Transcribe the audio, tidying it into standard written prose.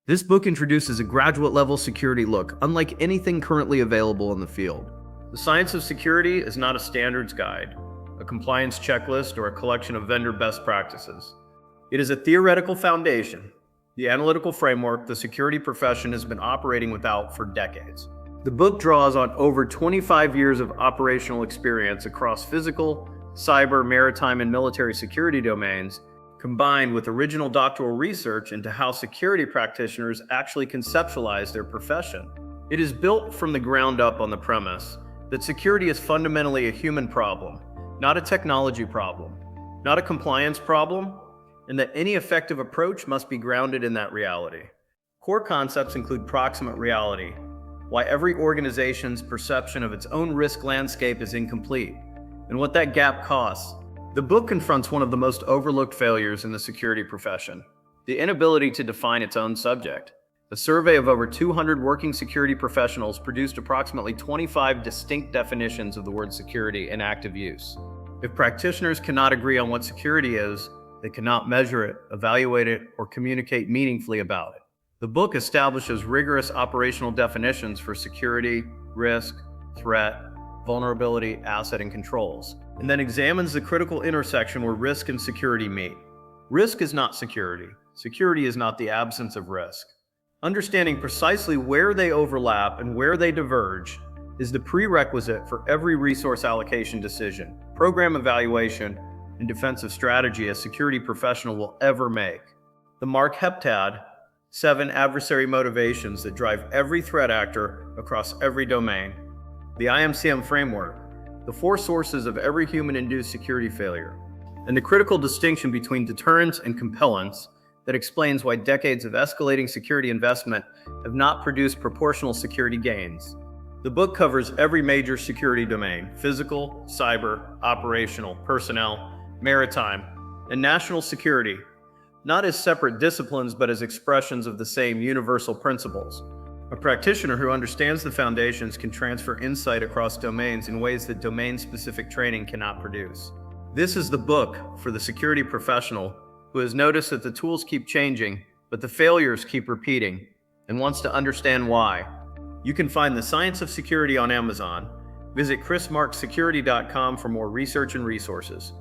This book introduces a graduate-level security look, unlike anything currently available in the field. The Science of Security is not a standards guide, a compliance checklist, or a collection of vendor best practices. It is a theoretical foundation, the analytical framework the security profession has been operating without for decades. The book draws on over 25 years of operational experience across physical, cyber, maritime, and military security domains, combined with original doctoral research into how security practitioners actually conceptualize their profession. It is built from the ground up on the premise that security is fundamentally a human problem, not a technology problem, not a compliance problem, and that any effective approach must be grounded in that reality. Core concepts include proximate reality, why every organization's perception of its own risk landscape is incomplete, and what that gap costs. The book confronts one of the most overlooked failures in the security profession, the inability to define its own subject. A survey of over 200 working security professionals produced approximately 25 distinct definitions of the word security in active use. If practitioners cannot agree on what security is, they cannot measure it, evaluate it, or communicate meaningfully about it. The book establishes rigorous operational definitions for security, risk, threat, vulnerability, asset, and controls, and then examines the critical intersection where risk and security meet. Risk is not security. Security is not the absence of risk. Understanding precisely where they overlap and where they diverge is the prerequisite for every resource allocation decision, program evaluation, and defensive strategy a security professional will ever make. The Mark Heptad 7 adversary motivations that drive every threat actor across every domain. The IMCM framework, the 4 sources of every human-induced security failure, and the critical distinction between deterrence and compellence that explains why decades of escalating security investment have not produced proportional security gains. The book covers every major security domain: physical, cyber, operational, personnel, maritime, and national security, not as separate disciplines but as expressions of the same universal principles. A practitioner who understands the foundations can transfer insight across domains in ways that domain-specific training cannot produce. This is the book for the security professional who has noticed that the tools keep changing, but the failures keep repeating, and wants to understand why. You can find The Science of Security on Amazon. Visit chrismarksecurity.com for more research and resources.